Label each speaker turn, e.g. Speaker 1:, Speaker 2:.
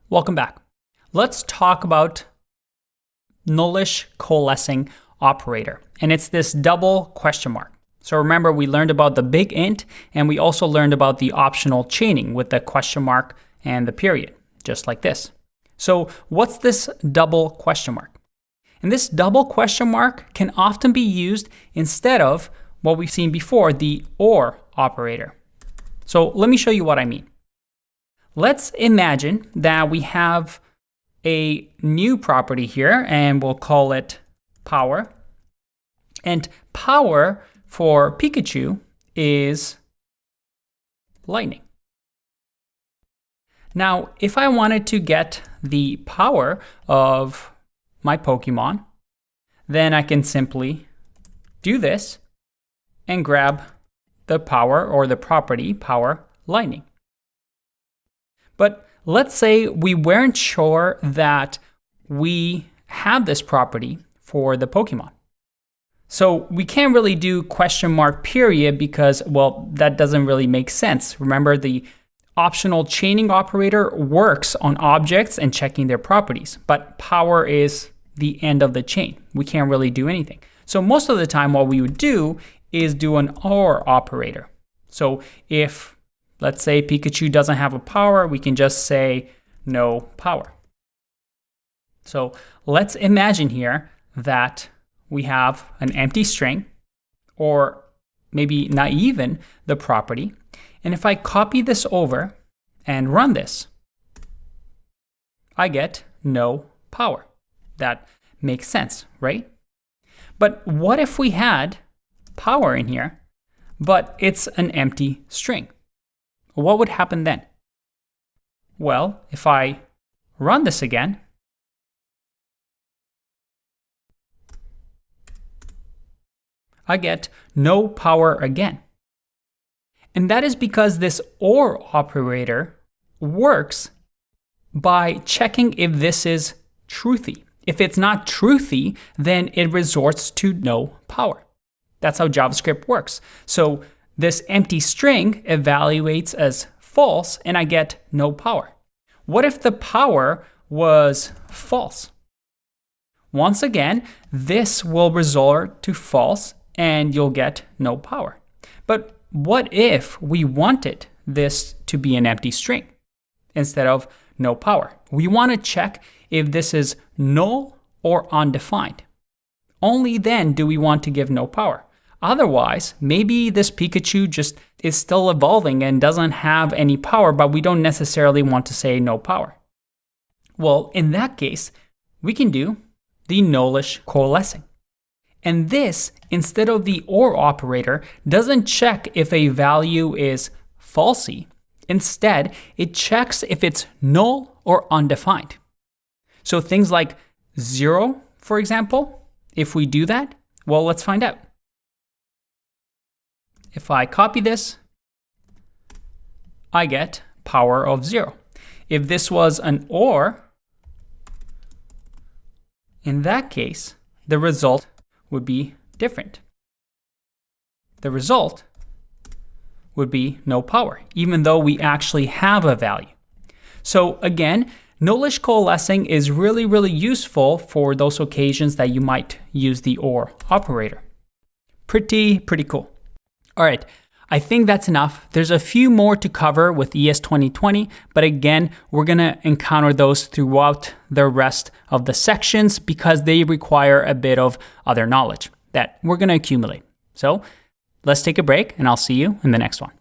Speaker 1: Welcome back. Let's talk about nullish coalescing operator, and it's this double question mark. So remember, we learned about the big int, and we also learned about the optional chaining with the question mark and the period, just like this. So what's this double question mark? And this double question mark can often be used instead of what we've seen before, the OR operator. So let me show you what I mean. Let's imagine that we have a new property here, and we'll call it power. And power for Pikachu is lightning. Now, if I wanted to get the power of my Pokemon, then I can simply do this and grab the power or the property power lightning. But let's say we weren't sure that we have this property for the Pokemon. So we can't really do question mark period because, well, that doesn't really make sense. Remember, the optional chaining operator works on objects and checking their properties, but power is the end of the chain. We can't really do anything. So most of the time what we would do is do an OR operator. So if, let's say, Pikachu doesn't have a power, we can just say no power. So let's imagine here that we have an empty string, or maybe not even the property. And if I copy this over and run this, I get no power. That makes sense, right? But what if we had power in here, but it's an empty string? What would happen then? Well, if I run this again, I get no power again. And that is because this OR operator works by checking if this is truthy. If it's not truthy, then it resorts to no power. That's how JavaScript works. So this empty string evaluates as false, and I get no power. What if the power was false? Once again, this will resort to false, and you'll get no power. But what if we wanted this to be an empty string instead of no power? We want to check if this is null or undefined. Only then do we want to give no power. Otherwise, maybe this Pikachu just is still evolving and doesn't have any power, but we don't necessarily want to say no power. Well, in that case, we can do the nullish coalescing. And this, instead of the OR operator, doesn't check if a value is falsy. Instead, it checks if it's null or undefined. So things like 0, for example, if we do that, well, let's find out. If I copy this, I get power of 0. If this was an OR, in that case, the result would be different. The result would be no power, even though we actually have a value. So again, nullish coalescing is really useful for those occasions that you might use the OR operator. Pretty cool. All right, I think that's enough. There's a few more to cover with ES 2020, but again, we're gonna encounter those throughout the rest of the sections because they require a bit of other knowledge that we're gonna accumulate. So let's take a break and I'll see you in the next one.